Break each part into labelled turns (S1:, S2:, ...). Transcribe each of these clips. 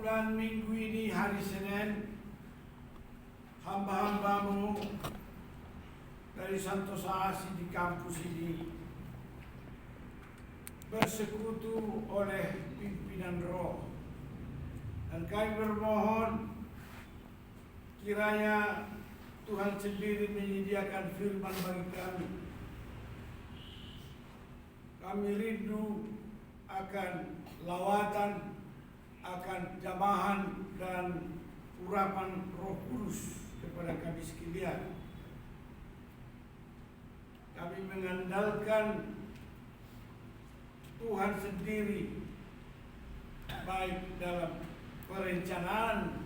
S1: Permulaan minggu ini hari Senin, hamba-hambamu dari Santosa Asi di kampus ini bersekutu oleh pimpinan roh, dan kami bermohon kiranya Tuhan sendiri menyediakan firman bagi kami. Kami rindu akan lawatan, akan jamahan dan urapan Roh Kudus kepada kami sekalian. Kami mengandalkan Tuhan sendiri, baik dalam perencanaan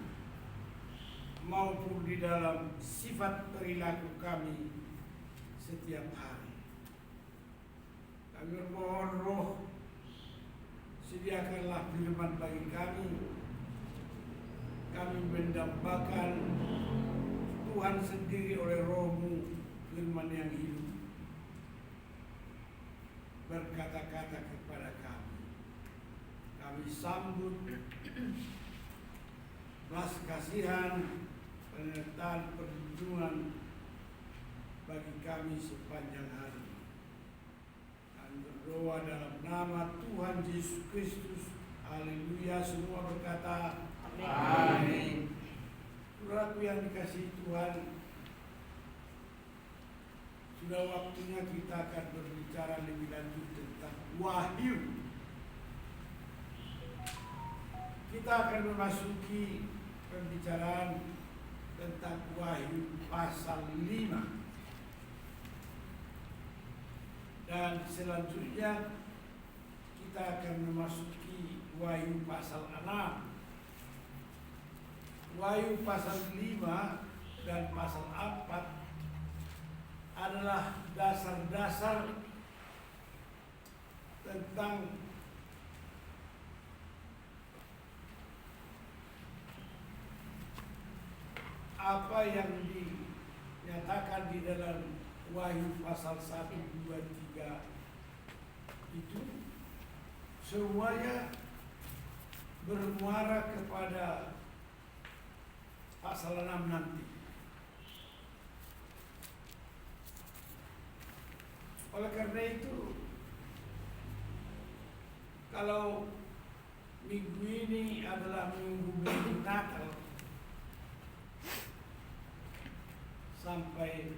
S1: maupun di dalam sifat perilaku kami setiap hari. Kami bermohon Roh, sediakanlah firman bagi kami. Kami mendambakan Tuhan sendiri oleh Roh-Mu, firman yang hidup, berkata-kata kepada kami. Kami sambut belas kasihan, penyertaan, perlindungan bagi kami sepanjang hari. Kami berdoa dalam nama Tuhan Yesus Kristus. Haleluya. Semua berkata amin. Saudaraku yang dikasihi Tuhan, sudah waktunya kita akan berbicara lebih lanjut tentang Wahyu. Kita akan memasuki pembicaraan tentang Wahyu pasal 5. Dan selanjutnya kita akan memasuki Wahyu pasal 6. Wahyu pasal 5 dan pasal 4 adalah dasar-dasar tentang apa yang dinyatakan di dalam Wahyu pasal 1, 2, 3 itu semuanya bermuara kepada pasal 6 nanti. Oleh karena itu, kalau minggu ini adalah minggu Natal sampai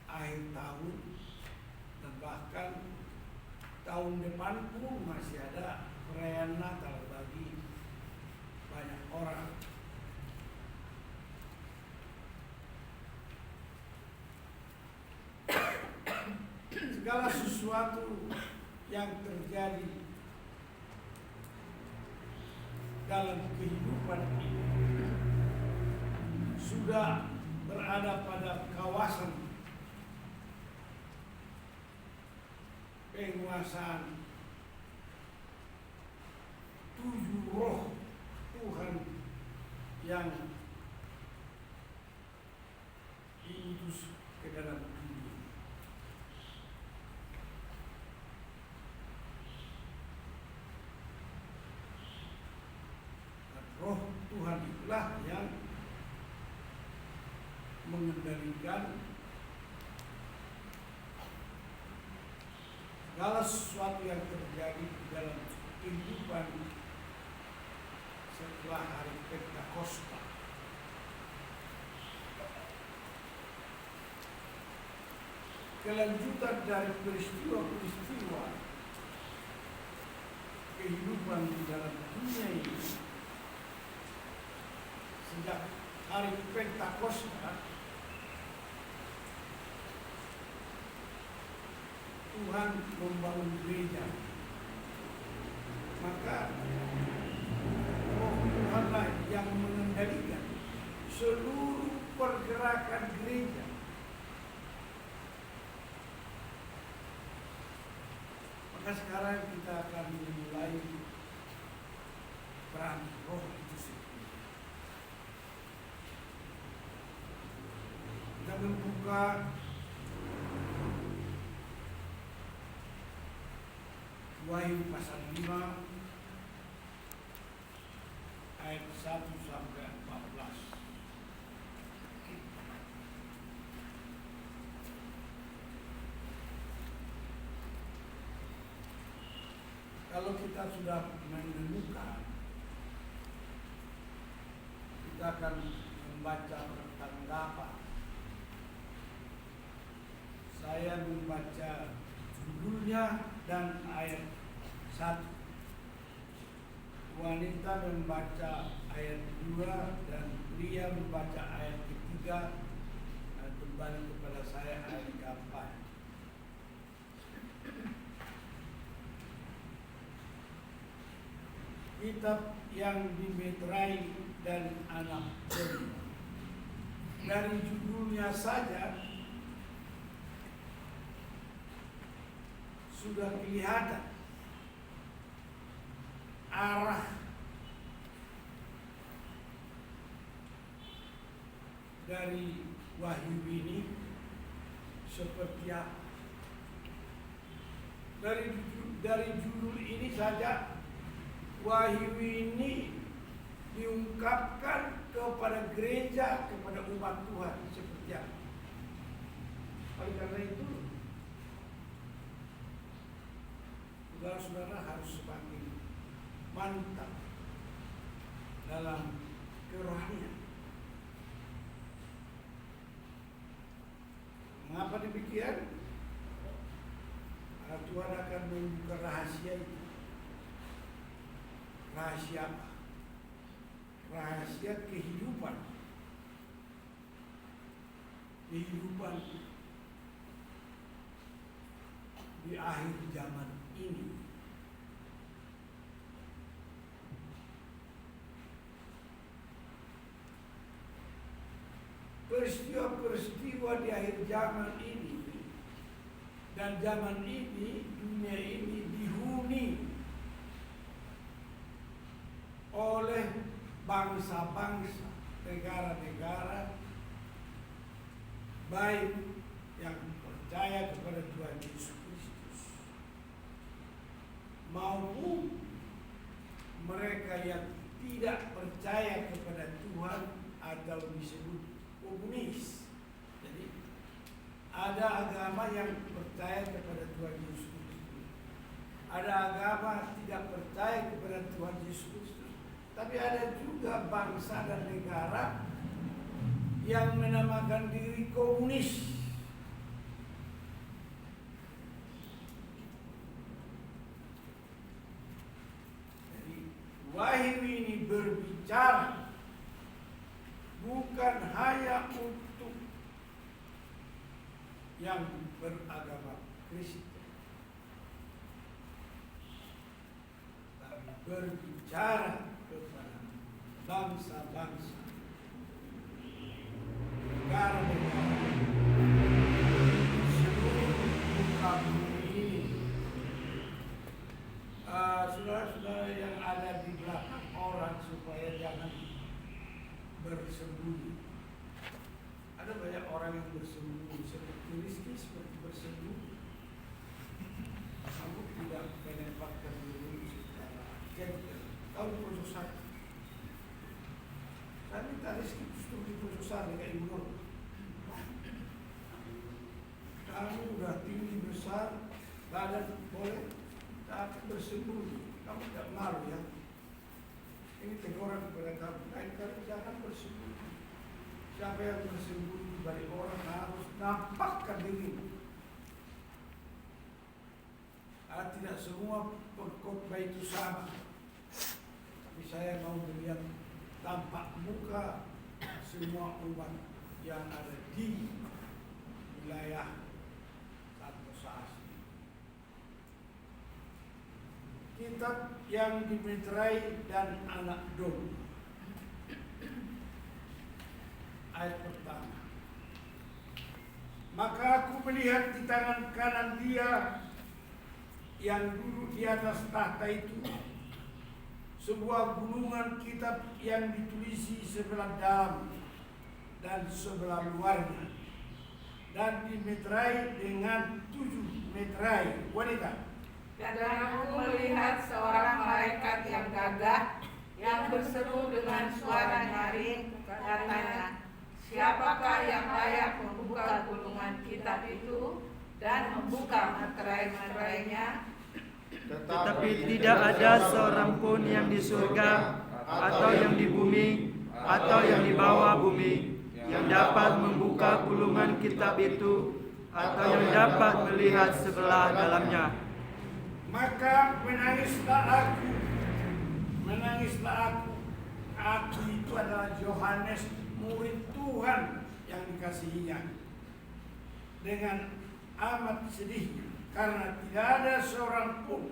S1: akhir tahun, dan bahkan tahun depan pun masih ada perayaan Natal bagi banyak orang. Segala sesuatu yang terjadi dalam kehidupan ini sudah berada pada kawasan penguasaan 7 roh Tuhan yang diutus ke dalam dunia. Dan roh Tuhan itulah yang mengendalikan segala sesuatu yang terjadi di dalam kehidupan setelah hari Pentakosta. Kelanjutan dari peristiwa-peristiwa kehidupan di dalam dunia ini sejak hari Pentakosta, Tuhan membangun gereja. Maka Roh Tuhanlah yang mengendalikan seluruh pergerakan gereja. Maka sekarang kita akan memulai peran Roh itu sendiri. Kita membuka Wahyu pasal 5 ayat 1 sampai 14. Kalau kita sudah menemukan, kita akan membaca pertanggapan. Saya membaca judulnya dan ayat 1. Wanita membaca ayat 2 dan pria membaca ayat 3 dan kembali kepada saya ayat 4. Kitab yang dimeterai dan anak domba. Dari judulnya saja sudah kelihatan arah dari wahyu ini seperti apa. Dari judul ini saja wahyu ini diungkapkan kepada gereja, kepada umat Tuhan seperti apa. Oleh karena itu, saudara-saudara harus semakin mantap dalam kerohanian. Mengapa demikian? Karena Tuhan akan membuka rahasia itu. Rahasia apa? Rahasia kehidupan. Kehidupan di akhir zaman ini. Peristiwa-peristiwa di akhir zaman ini dan zaman ini, dunia ini dihuni oleh bangsa-bangsa, negara-negara, baik yang percaya kepada Tuhan Yesus Kristus maupun mereka yang tidak percaya kepada Tuhan atau disebut komunis. Jadi ada agama yang percaya kepada Tuhan Yesus Kristus, ada agama tidak percaya kepada Tuhan Yesus Kristus, tapi ada juga bangsa dan negara yang menamakan diri komunis. Jadi wahyu ini berbicara bukan hanya untuk yang beragama Kristen, tapi berbicara kepada bangsa-bangsa, negara-negara seluruh muka bumi ini. Saudara-saudara yang ada di belakang orang, supaya jangan bersembunyi. Ada banyak orang yang bersembunyi, seperti Rizky seperti bersembunyi. Kamu tidak menempatkan diri secara gentle. Kau di pojok sana. Saya minta Rizky justru di pojok sana kayak Ibu Nur. Kamu udah tinggi besar, badan boleh, tapi bersembunyi. Kamu tidak malu ya? Ini teguran kepada kamu. Lain kali jangan bersembunyi. Siapa yang bersembunyi dari orang harus nampakkan diri. Tidak semua pengkhotbah itu sama. Tapi saya mau melihat tampak muka semua umat yang ada di wilayah Santo Asli. Kitab yang dimeterai dan anak domba. Ayat pertama. Maka aku melihat di tangan kanan dia yang duduk di atas tahta itu sebuah gulungan kitab yang ditulisi sebelah dalam dan sebelah luarnya, dan dimeterai dengan 7 meterai wanita.
S2: Dan aku melihat seorang malaikat yang gagah yang berseru dengan suara nyaring, katanya, siapakah yang layak membuka gulungan kitab itu dan membuka materai-materainya?
S3: Tetapi tidak ada seorang pun yang di surga atau yang di bumi atau yang di bawah bumi yang dapat membuka gulungan kitab itu atau yang dapat melihat sebelah dalamnya.
S1: Maka menangislah aku. Aku itu adalah Yohanes, murid Tuhan yang dikasihinya. Dengan amat sedihnya, karena tidak ada seorang pun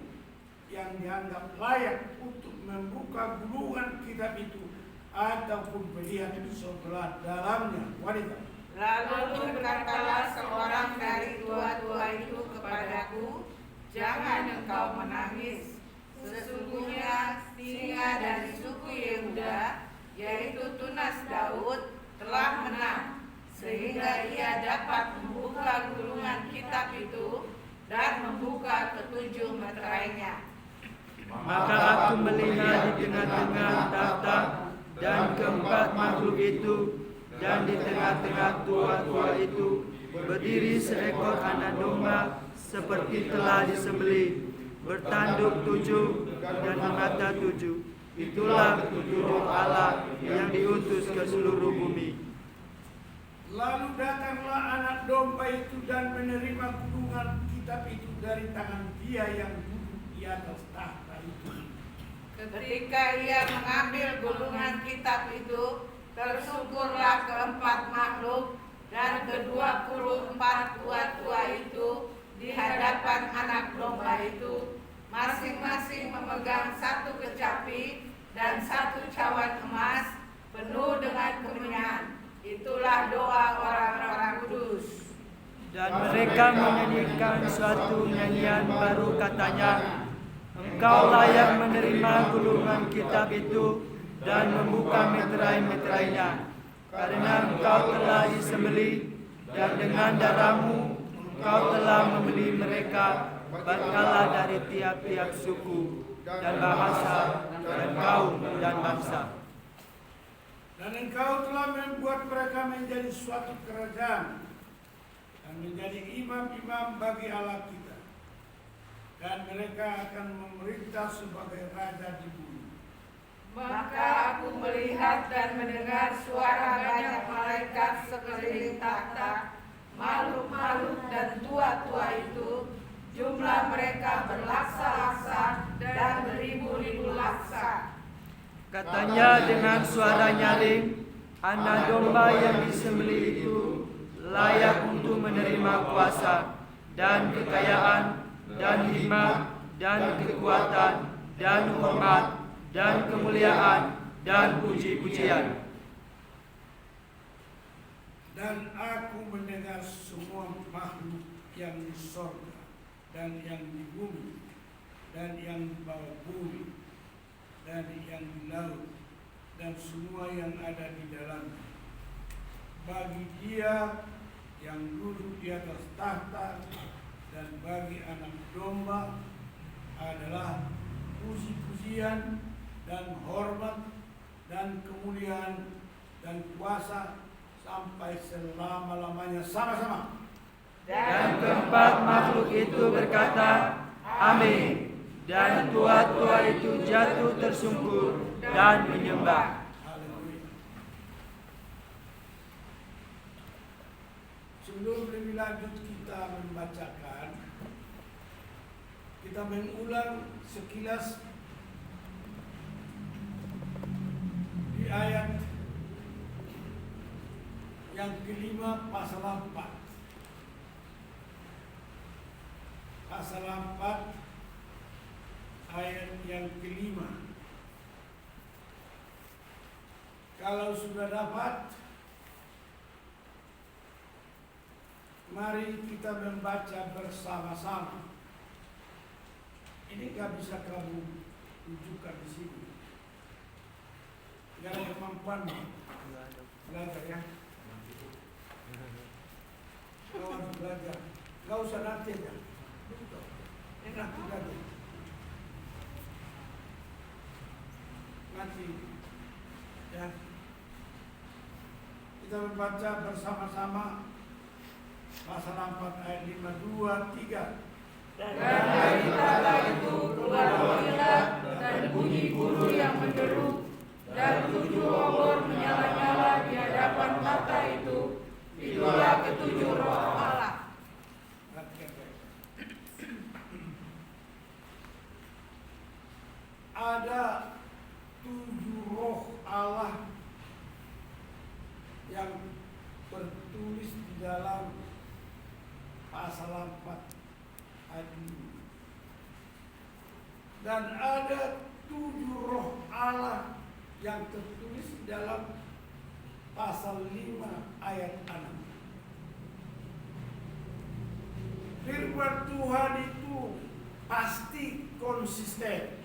S1: yang dianggap layak untuk membuka gulungan kitab itu ataupun melihat sebelah dalamnya. Wanita.
S2: Lalu berkatalah seorang dari tua-tua itu kepadaku, jangan engkau menangis. Sesungguhnya singa dari suku Yehuda, yaitu tunas Daud, telah menang, sehingga ia dapat membuka gulungan kitab itu dan membuka ketujuh meterainya.
S3: Maka aku melihat di tengah-tengah tahta dan keempat makhluk itu, dan di tengah-tengah tua-tua itu berdiri seekor anak domba seperti telah disembelih, bertanduk 7 dan mata 7. Itulah petunjuk Allah yang diutus ke seluruh bumi.
S1: Lalu datanglah anak domba itu dan menerima gulungan kitab itu dari tangan dia yang duduk di atas tahta itu.
S2: Ketika ia mengambil gulungan kitab itu, tersungkurlah keempat makhluk dan ke-24 tua-tua itu di hadapan anak domba itu, masing-masing memegang satu kecapi dan satu cawan emas penuh dengan kemenyan. Itulah doa orang-orang kudus.
S3: Dan mereka menyanyikan suatu nyanyian baru, katanya, Engkau layak menerima gulungan kitab itu dan membuka meterai-meterainya, karena Engkau telah disembelih dan dengan darahmu Engkau telah membeli mereka berkala dari tiap-tiap suku dan bahasa dan kaum dan bangsa.
S1: Dan Engkau telah membuat mereka menjadi suatu kerajaan dan menjadi imam-imam bagi Allah kita. Dan mereka akan memerintah sebagai raja di bumi.
S2: Maka aku melihat dan mendengar suara banyak malaikat sekeliling takhta, makhluk-makhluk dan tua-tua itu. Jumlah mereka berlaksa-laksa dan beribu-ribu laksa.
S3: Katanya dengan suara nyaring, anak domba yang disembelih itu layak untuk menerima kuasa dan kekayaan dan hikmat dan kekuatan dan hormat dan kemuliaan dan puji-pujian.
S1: Dan aku mendengar semua makhluk yang di sorga dan yang di bumi dan yang di bawah bumi dan yang di laut dan semua yang ada di dalamnya, bagi Dia yang duduk di atas tahta dan bagi anak domba adalah puji-pujian dan hormat dan kemuliaan dan kuasa sampai selama-lamanya. Sama-sama.
S3: Dan keempat makhluk itu berkata, Amin. Dan tua-tua itu jatuh tersungkur dan menyembah.
S1: Haleluya. Sebelum lebih lanjut kita membacakan, kita mengulang sekilas di ayat yang kelima pasal 4. Pasal 4 ayat yang kelima. Kalau sudah dapat, mari kita membaca bersama-sama. Ini gak bisa kamu tunjukkan di sini. Gak ada kemampuanmu. Belajar ya. Kau harus belajar. Gak usah nanti aja. Enak belajar. Nanti ya kita membaca bersama-sama pasal 4 ayat 5, 2, 3.
S2: Dan dari tata itu keluar kilat dan bunyi guru yang menderu, dan 7 obor menyala-nyala di hadapan tata itu. Itulah ketujuh roh Allah.
S1: Ada 7 roh Allah yang tertulis di dalam pasal 4 ayat 5. Dan ada 7 roh Allah yang tertulis di dalam pasal 5 ayat 6. Firman Tuhan itu pasti konsisten.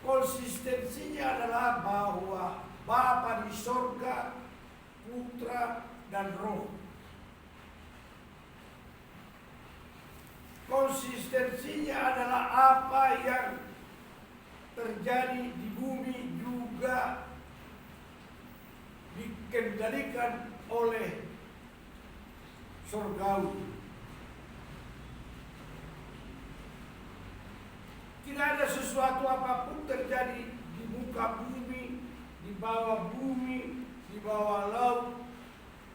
S1: Konsistensinya adalah bahwa Bapa di sorga, Putra dan Roh. Konsistensinya adalah apa yang terjadi di bumi juga dikendalikan oleh surgawi. Tidak ada sesuatu apapun terjadi di muka bumi, di bawah bumi, di bawah laut,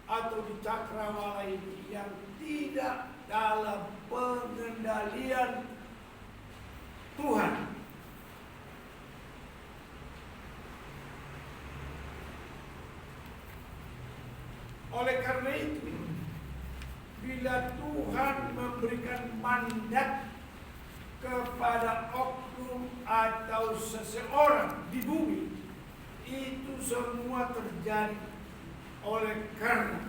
S1: atau di cakrawala ini yang tidak dalam pengendalian Tuhan. Oleh karena itu, bila Tuhan memberikan mandat kepada oknum atau seseorang di bumi, itu semua terjadi oleh karena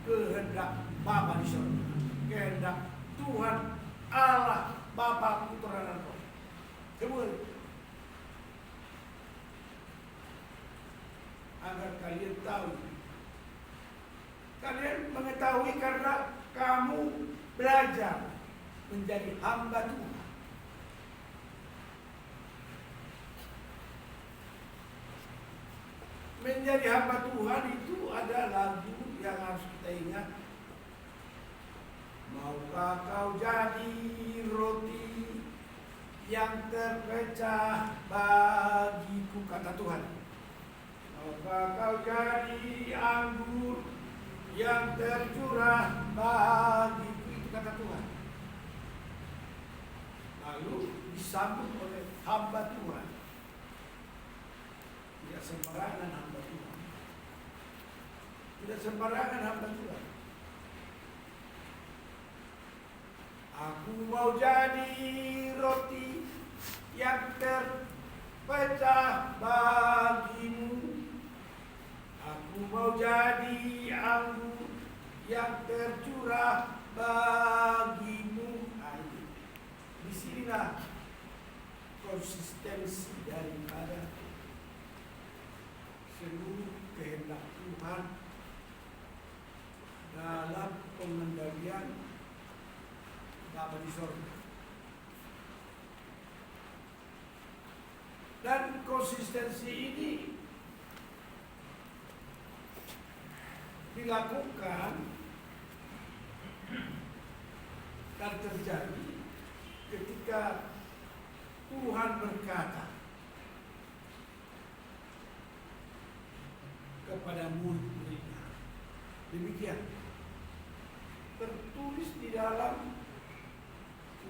S1: kehendak Bapa di surga, kehendak Tuhan Allah Bapa, Putra dan Roh. Semua agar kalian tahu. Kalian mengetahui karena kamu belajar menjadi hamba Tuhan. Menjadi hamba Tuhan itu ada lagu yang harus kita ingat. Maukah kau jadi roti yang terpecah bagiku, kata Tuhan. Maukah kau jadi anggur yang tercurah bagiku, itu kata Tuhan. Lalu disambut oleh hamba Tuhan. Tidak sembarangan hamba Tuhan. Tidak sembarangan hamba Tuhan. Aku mau jadi roti yang terpecah bagimu. Aku mau jadi anggur yang tercurah bagimu. Disinilah konsistensi daripada seluruh kehendak Tuhan dalam pengendalian Bapa di sorga. Dan konsistensi ini dilakukan dan terjadi ketika Tuhan berkata kepada murid-muridnya. Demikian tertulis di dalam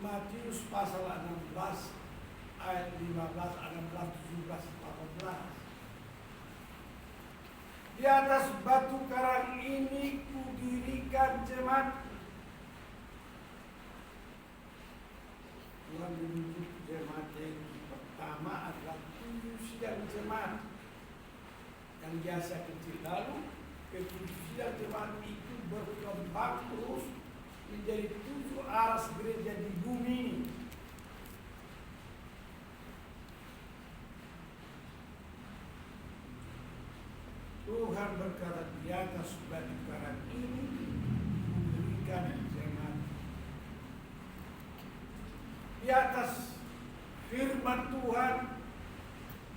S1: Matius pasal 16 ayat 15, 16, 17, 18. Di atas batu karang ini kudirikan jemaat. Tuhan menunjuk jemaat yang pertama adalah 7 sidang jemaat yang biasa kecil. Lalu ke-7 sidang jemaat itu berkembang terus menjadi 7 aras gereja di bumi. Tuhan berkata, di atas batu karang ini memberikan jemaat. Di atas firman Tuhan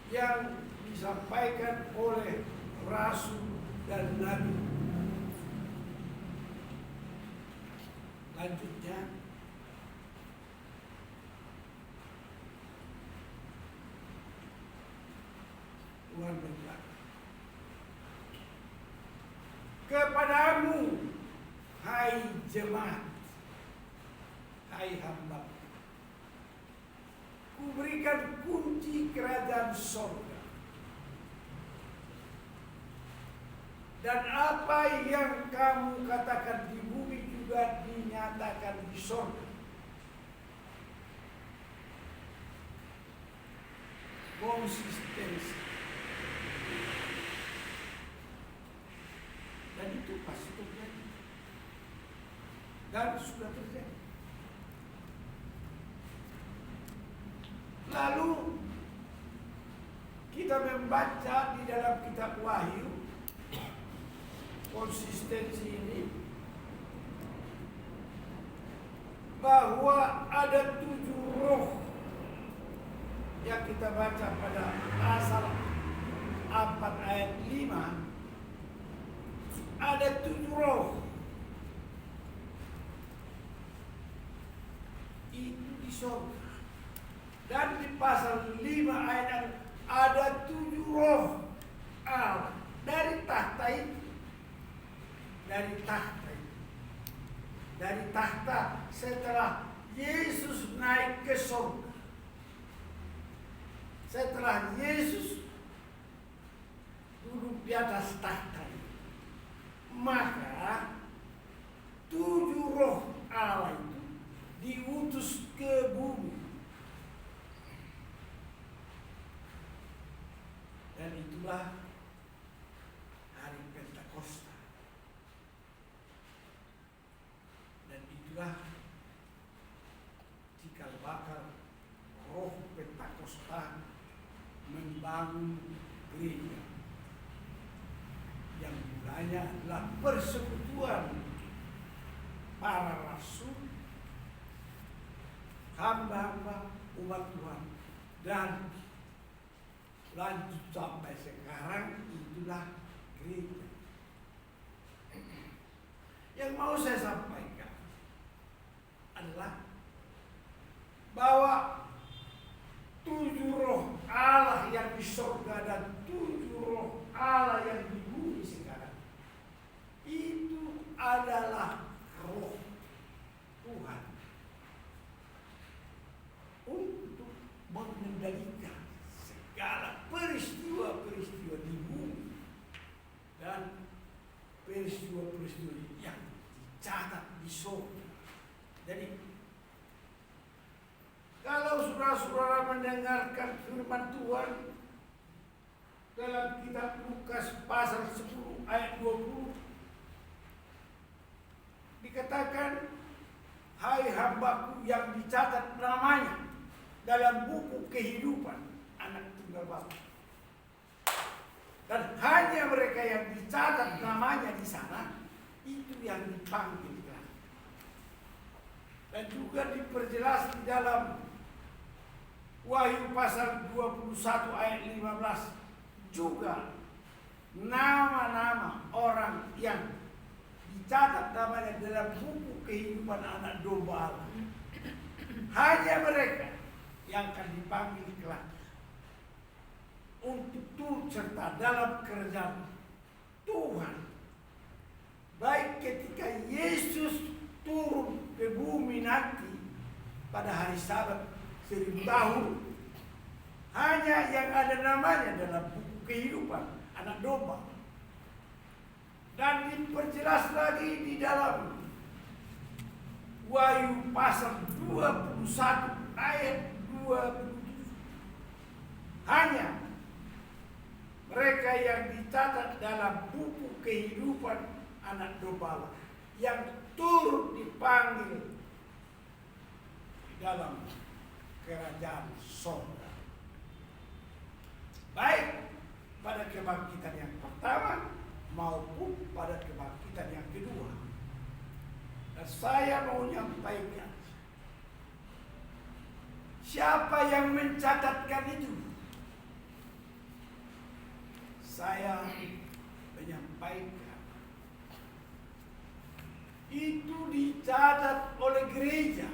S1: yang disampaikan oleh rasul dan nabi. Lanjutnya, Tuhan berkata, kepadamu, hai jemaat, hai hamba, kuberikan kunci kerajaan sorga. Dan apa yang kamu katakan di bumi juga dinyatakan di sorga. Konsistensi. Dan itu pasti terjadi. Dan sudah terjadi. Lalu kita membaca di dalam kitab Wahyu konsistensi ini, bahwa ada 7 roh yang kita baca pada pasal 4 ayat 5. Ada 7 roh itu di surga. Dan di pasal 5 ayat ada 7 roh Allah dari tahta itu. Dari tahta setelah Yesus naik ke surga, setelah Yesus duduk di atas tahta itu, maka 7 roh Allah itu diutus ke bumi. Dan itulah hari Pentakosta. Cikal bakal roh Pentakosta membangun gereja yang mulanya adalah persekutuan para rasul, hamba-hamba umat Tuhan, dan lanjut sampai sekarang itulah gereja. Yang mau saya sampaikan adalah bahwa 7 roh Allah yang di surga dan 7 roh Allah yang di bumi sekarang itu adalah roh Tuhan untuk mengendalikan segala peristiwa-peristiwa di bumi dan peristiwa-peristiwa yang dicatat di surga. Jadi, kalau saudara-saudara mendengarkan firman Tuhan dalam kitab Lukas pasal 10 ayat 20, dikatakan, hai hambaku yang dicatat namanya dalam buku kehidupan anak tunggal Bapa. Dan hanya mereka yang dicatat namanya di sana, itu yang dipanggil. Dan juga diperjelas di dalam Wahyu pasal 21 ayat 15 juga nama-nama orang yang dicatat namanya dalam buku kehidupan anak domba Allah. Hanya mereka yang akan dipanggil kelak untuk turut serta dalam kerajaan Tuhan. Baik ketika Yesus turun ke bumi nanti pada hari Sabat 1000 tahun, hanya yang ada namanya dalam buku kehidupan anak domba. Dan diperjelas lagi di dalam Wahyu pasal 21 ayat 27. Hanya mereka yang dicatat dalam buku kehidupan anak domba yang turut dipanggil di dalam kerajaan surga. Baik pada kebangkitan yang pertama maupun pada kebangkitan yang kedua. Dan saya mau menyampaikan Siapa yang mencatatkan itu? Saya menyampaikan itu dicatat oleh gereja.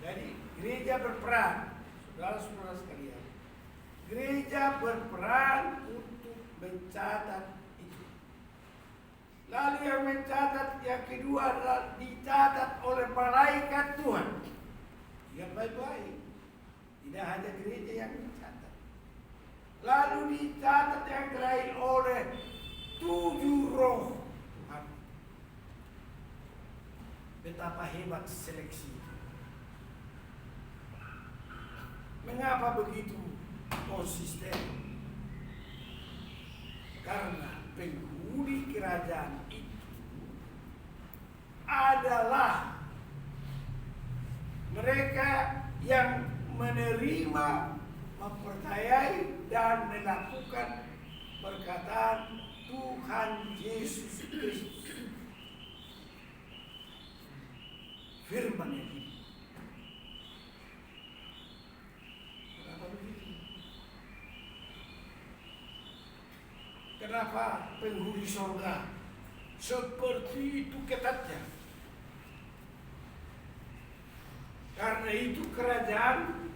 S1: Jadi gereja berperan, saudara-saudara sekalian. Gereja berperan untuk mencatat itu. Lalu yang mencatat yang kedua adalah dicatat oleh malaikat Tuhan. Ingat baik-baik, tidak hanya gereja yang mencatat. Lalu dicatat yang terakhir oleh 7 roh Tuhan. Betapa hebat seleksi. Mengapa begitu konsisten? Karena penghuni kerajaan itu adalah mereka yang menerima, mempercayai dan melakukan perkataan Tuhan Yesus Kristus. Firman yang hidup. Kenapa begitu? Kenapa penghuni surga seperti itu ketatnya? Karena itu kerajaan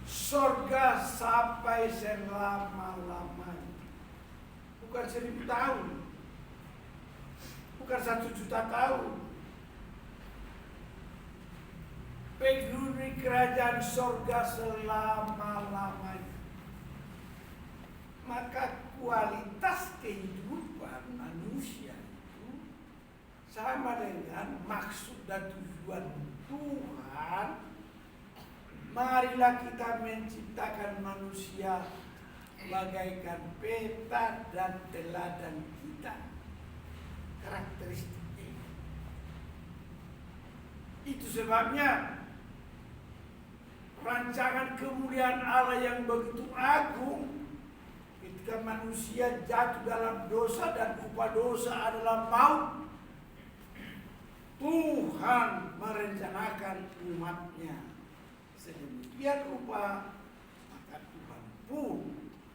S1: surga sampai selama-lamanya. Bukan 1000 tahun. Bukan 1.000.000 tahun. Penghuni kerajaan surga selama-lamanya. Maka kualitas kehidupan manusia itu sama dengan maksud dan tujuan Tuhan. Marilah kita menciptakan manusia bagaikan peta dan teladan kita. Karakteristiknya. Itu sebabnya rancangan kemuliaan Allah yang begitu agung ketika manusia jatuh dalam dosa dan upah dosa adalah maut. Tuhan merencanakan umatnya sedemikian rupa, maka Tuhan pun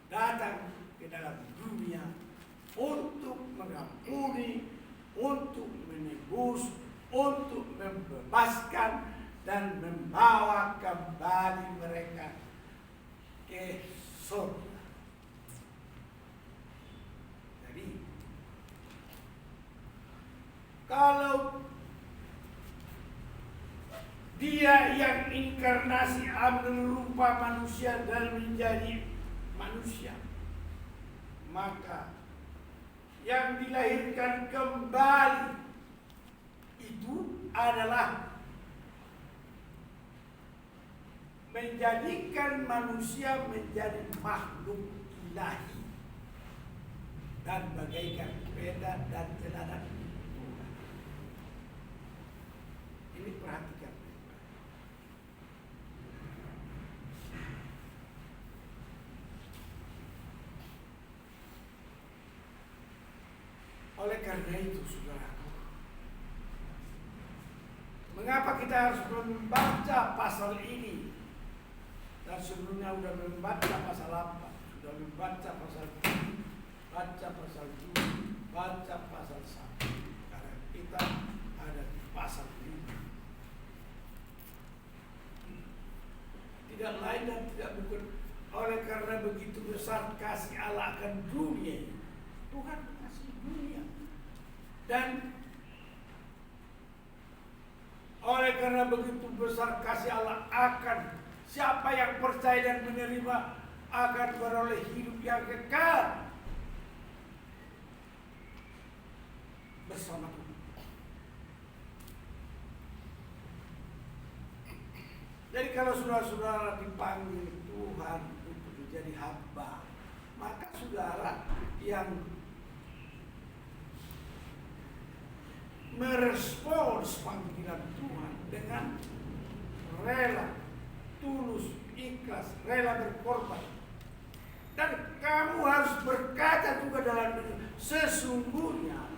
S1: datang ke dalam dunia untuk mengampuni, untuk menebus, untuk membebaskan dan membawa kembali mereka ke surga. Jadi kalau Dia yang inkarnasi ambil rupa manusia dan menjadi manusia, maka yang dilahirkan kembali itu adalah menjadikan manusia menjadi makhluk ilahi dan bagaikan peta dan teladan Tuhan. Ini perhatikan. Oleh karena itu, saudaraku, mengapa kita harus membaca pasal ini? Dan sebelumnya sudah membaca pasal 8, sudah membaca pasal 7, baca pasal 7, baca pasal 1. Karena kita ada di pasal 5. Tidak lain dan tidak bukan oleh karena begitu besar kasih Allah akan dunia. Tuhan kasih dunia. Dan oleh karena begitu besar kasih Allah akan siapa yang percaya dan menerima akan beroleh hidup yang kekal bersama Tuhan. Jadi kalau saudara-saudara dipanggil Tuhan untuk menjadi hamba, maka saudara yang merespons panggilan Tuhan dengan rela, tulus, ikhlas, rela berkorban. Dan kamu harus berkata juga dalam diri, sesungguhnya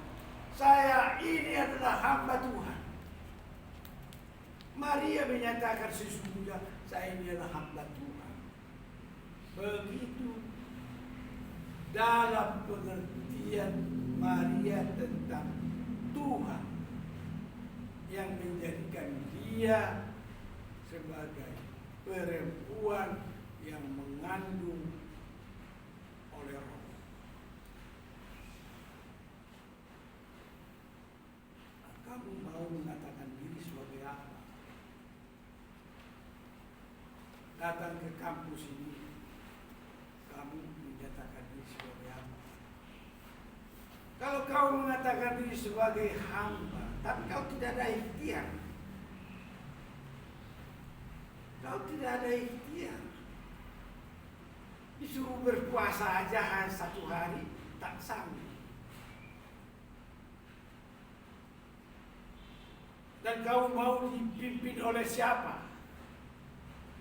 S1: saya ini adalah hamba Tuhan. Maria menyatakan sesungguhnya saya ini adalah hamba Tuhan. Begitu dalam pengertian Maria tentang Tuhan yang menjadikan dia sebagai perempuan yang mengandung oleh Roh. Kamu mau mengatakan diri sebagai apa? Datang ke kampus ini, kamu menyatakan diri sebagai apa? Kalau kau mengatakan diri sebagai hamba, tapi kau tidak ada ikhtiar, kau tidak ada ikhtiar, disuruh berpuasa aja 1 hari tak sanggup. Dan kau mau dipimpin oleh siapa?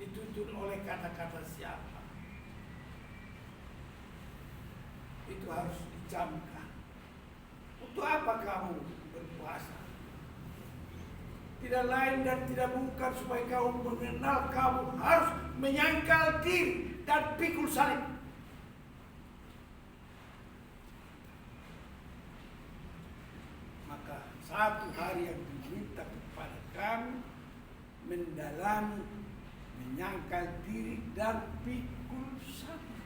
S1: Dituntun oleh kata-kata siapa? Itu harus dicamkan. Untuk apa kamu berpuasa? Tidak lain dan tidak bukan supaya kamu mengenal kamu harus menyangkal diri dan pikul salib. Maka 1 hari yang diminta kepada kami mendalami, menyangkal diri dan pikul salib.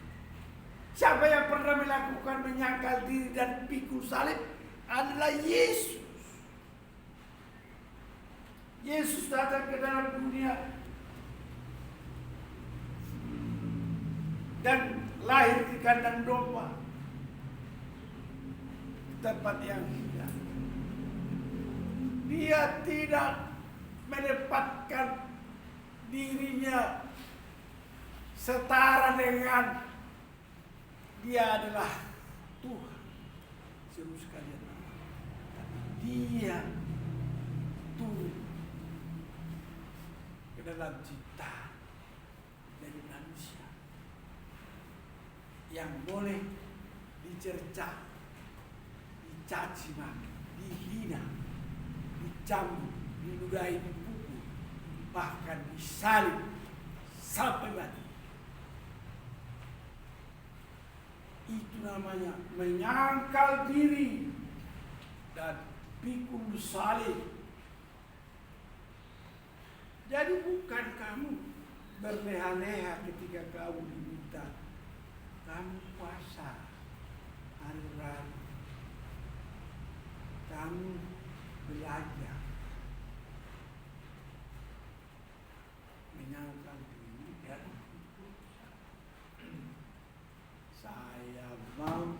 S1: Siapa yang pernah melakukan menyangkal diri dan pikul salib adalah Yesus. Yesus datang ke dalam dunia dan lahir di kandang domba, tempat yang indah. Dia tidak menempatkan dirinya setara dengan dia adalah Tuhan. Seru sekalian. Dia turun ke dalam ciptaan dari manusia yang boleh dicerca, dicaci maki, dihina, dicambuk, dinudai, dipukul, bahkan disalib sampai mati. Itu namanya menyangkal diri dan pikul salib. Jadi bukan kamu berleha-leha ketika kamu diminta kamu puasa hari Rabu, kamu belajar, menyangkal diri dan pikul salib. Saya mau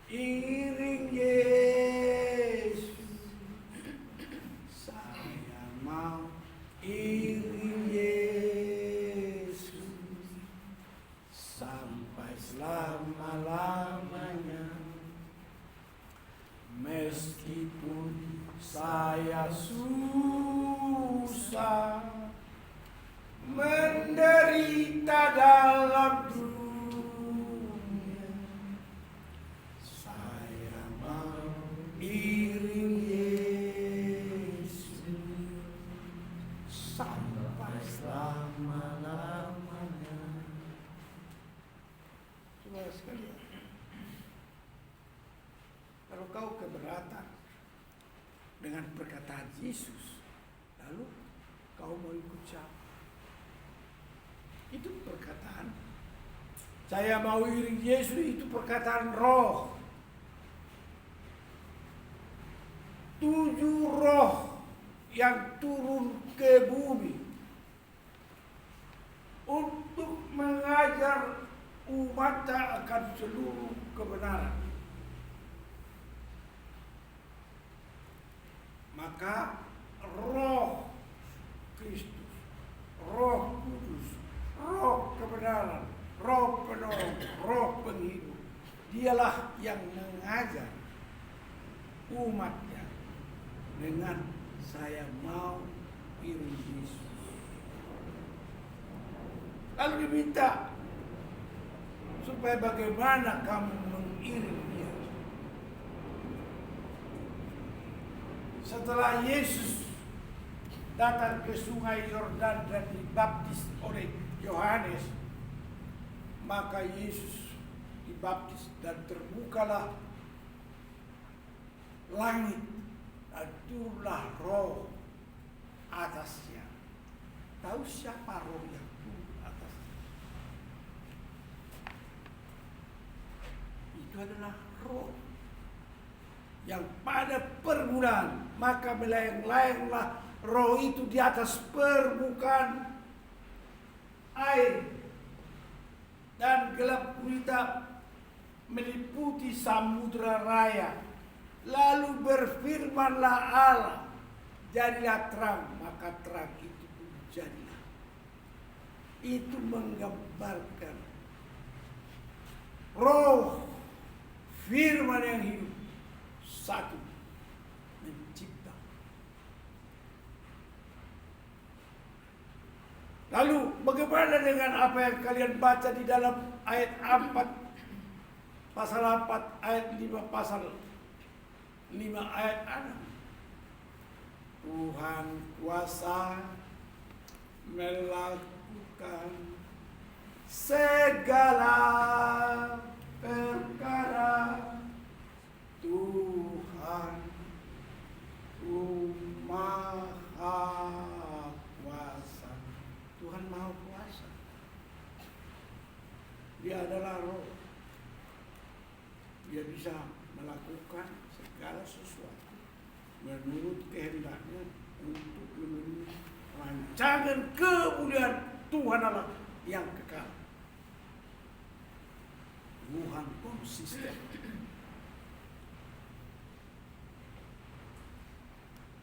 S1: iring Yesus, saya mau iring Yesus sampai selama-lamanya. Meskipun saya susah menderita dalam dunia, saya mau iring Yesus sampai selama-lamanya. Saudara sekalian, kalau kau keberatan dengan perkataan Yesus, lalu kau mau ikut siapa? Itu perkataan saya mau iring Yesus, itu perkataan roh. 7 roh yang turun ke bumi untuk mengajar umatnya akan seluruh kebenaran. Maka roh Kristus, roh kudus, roh kebenaran, roh penolong, roh penghidup, dialah yang mengajar umatnya dengan saya mau iring Yesus. Lalu diminta supaya bagaimana kamu mengiring dia. Setelah Yesus datang ke sungai Yordan dan dibaptis oleh Yohanes, maka Yesus dibaptis dan terbukalah langit dan turunlah roh atasnya. Tahu siapa roh yang turun atasnya? Itu adalah roh yang pada permulaan, maka melayang-layanglah roh itu di atas permukaan air, dan gelap gulita meliputi samudra raya. Lalu berfirmanlah Allah, jadilah terang, maka terang itu pun jadilah. Itu menggambarkan roh firman yang hidup satu mencipta. Lalu bagaimana dengan apa yang kalian baca di dalam ayat 4 pasal 4 ayat 5 pasal 5 ayat 6? Tuhan kuasa melakukan segala perkara. Tuhan Maha Kuasa. Tuhan Maha Kuasa. Dia adalah roh. Dia bisa melakukan segala sesuatu menurut kehendaknya untuk memenuhi rancangan kemuliaan Tuhan Allah yang kekal. Tuhan konsisten.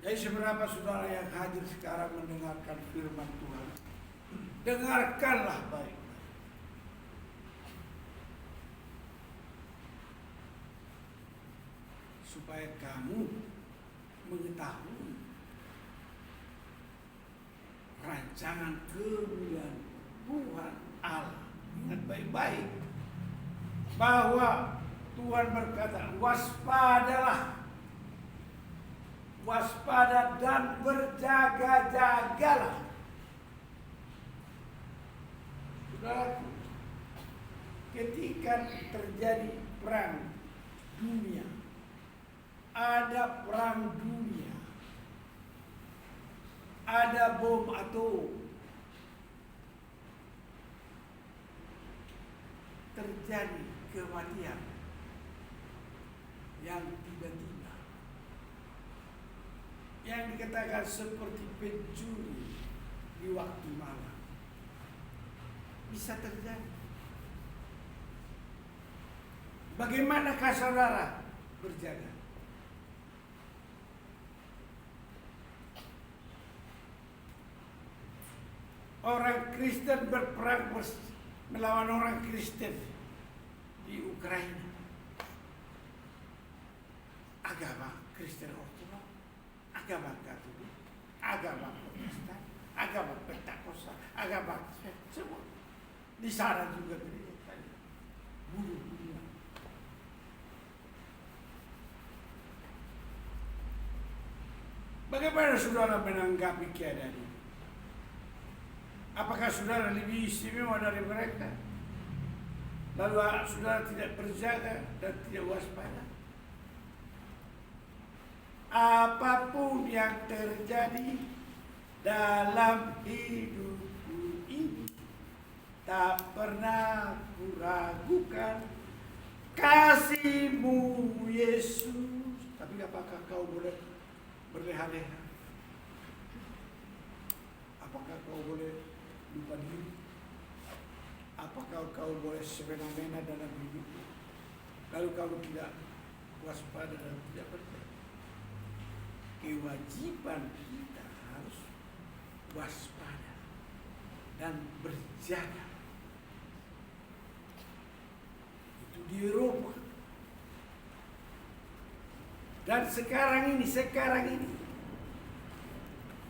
S1: Jadi seberapa saudara yang hadir sekarang mendengarkan firman Tuhan, dengarkanlah baik-baik. Supaya kamu mengetahui rancangan kemuliaan Tuhan Allah. Ingat baik-baik bahwa Tuhan berkata, waspadalah, waspada dan berjaga-jagalah. Saudaraku, ketika terjadi perang dunia, ada perang dunia, ada bom atom, terjadi kematian yang tiba-tiba, yang dikatakan seperti pencuri di waktu malam, bisa terjadi. Bagaimanakah saudara berjaga? Orang Kristen berperang melawan orang Kristen di Ukraina. Agama Kristen Ortodoks, agama Katolik, agama Protestan, agama Pentakosta, agama semua. Di sana juga gereja bunuh-bunuhan. Bagaimana saudara menanggapi keadaan ini? Apakah saudara lebih istimewa dari mereka? Lalu saudara tidak berjaga dan tidak waspada? Apapun yang terjadi dalam hidupku ini, tak pernah kuragukan kasih-Mu Yesus. Tapi apakah kau boleh berleha-leha? Apakah kau boleh lupa diri? Apakah kau boleh semena-mena dalam hidup? Lalu kalau tidak waspada dan tidak percaya, kewajiban kita harus waspada dan berjaga. Itu di Eropa. Dan sekarang ini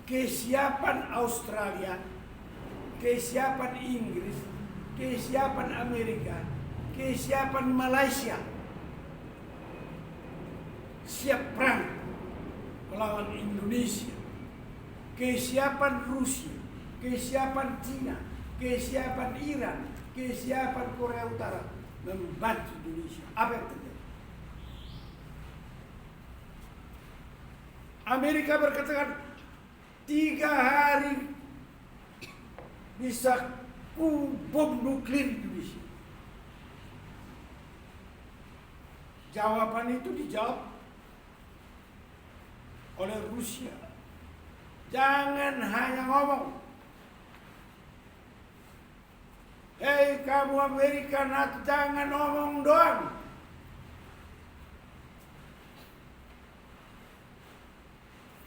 S1: kesiapan Australia, kesiapan Inggris, kesiapan Amerika, kesiapan Malaysia siap perang melawan Indonesia. kesiapan Rusia, kesiapan Cina, kesiapan Iran, kesiapan Korea Utara membantu Indonesia. Apa yang terjadi? Amerika berkatakan 3 hari bisa bom nuklir Indonesia. Jawaban itu dijawab oleh Rusia. Jangan hanya ngomong. Hei kamu Amerika, jangan ngomong doang.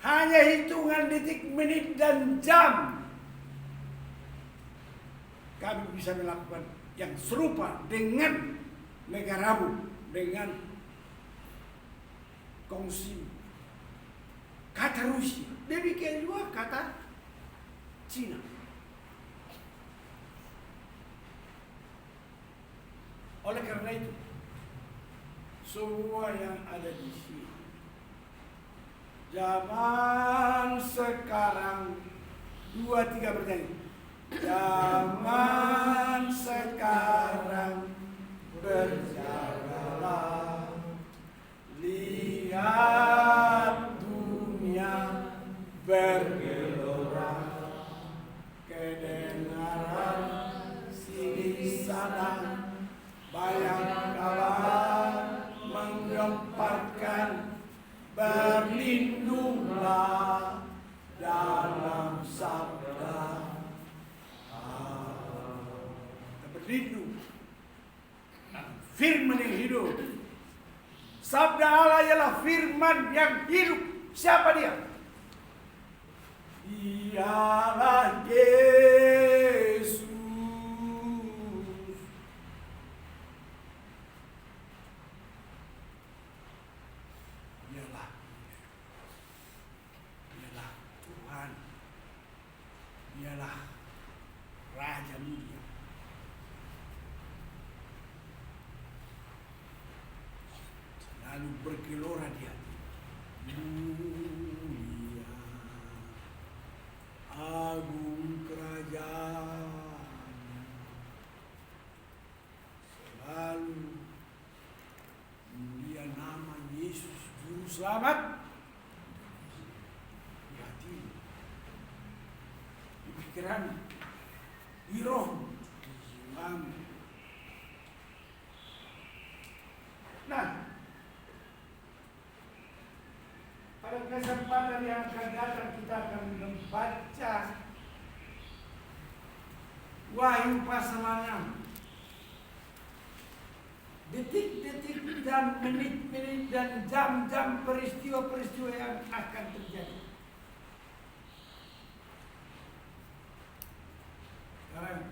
S1: Hanya hitungan detik, menit, dan jam kami bisa melakukan yang serupa dengan negaramu, dengan kongsi kata Rusia. Demikian juga kata Cina. Oleh karena itu, semua yang ada di sini, zaman sekarang, 2-3 bernyanyi. Zaman sekarang berjagalah, lihat dunia bergelora, kedengaran sini sana, bayang kabar menggemparkan, berlindunglah dalam sabda. Berlindung firman yang hidup. Sabda Allah ialah firman yang hidup. Siapa dia? Ialah Yesus. Ialah Tuhan. Ialah Raja Mulia. Lalu bergelora di hati. Mulia, agung kerajaan, selalu mulia nama Yesus Juru Selamat di hati, di pikiran, di roh, di jiwamu. Nah, pada kesempatan yang akan datang kita akan membaca Wahyu pasal 6. Detik-detik dan menit-menit dan jam-jam peristiwa-peristiwa yang akan terjadi. Sekarang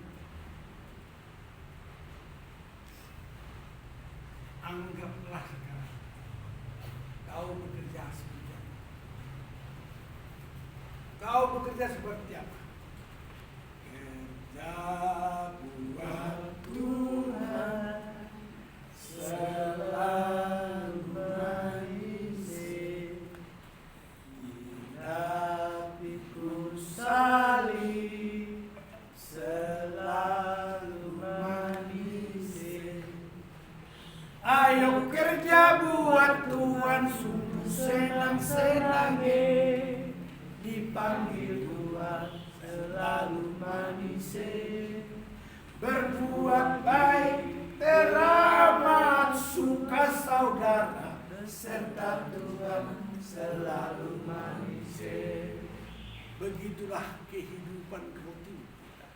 S1: anggaplah sekarang kau bekerja seperti apa? Kau bekerja seperti apa? Kerja buat Tuhan, selalu mengisi, tidak pikul salib, selalu mengisi. Ayo kerja buat Tuhan, sungguh senang-senangnya, dipanggil Tuhan, selalu manisnya, berbuat baik, teramat suka saudara, serta Tuhan selalu manisnya. Begitulah kehidupan roti kita.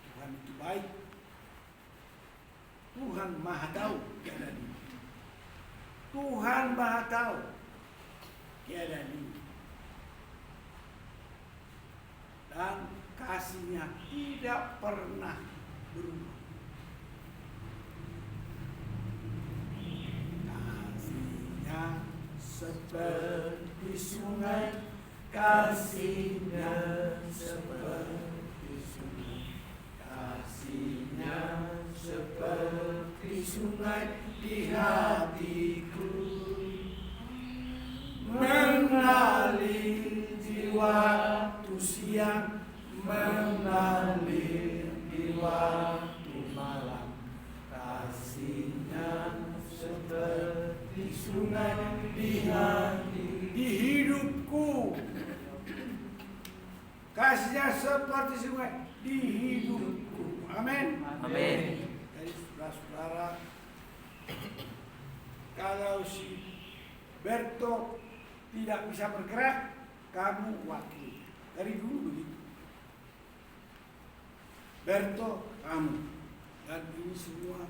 S1: Tuhan itu baik. Tuhan Maha Tahu, tiada ini. Tuhan Maha Tahu, tiada ini. Dan kasih-Nya tidak pernah berubah. Kasih-Nya seperti sungai, kasih-Nya seperti sungai, kasih-Nya seperti sungai di hatiku, mengalir berarti semua di hidupku. Amin.
S3: Amin.
S1: Jadi saudara-saudara, kalau si Berto tidak bisa bergerak, kamu wakil. Dari dulu begitu. Berto, kamu. Dan ini semua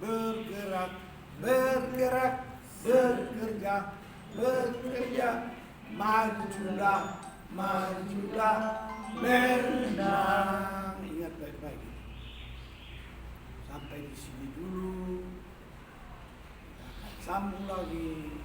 S1: bergerak, bergerak, bekerja, bekerja, majulah, majulah, berenang. Ingat baik-baik. Sampai di sini dulu. Kita akan sambung lagi.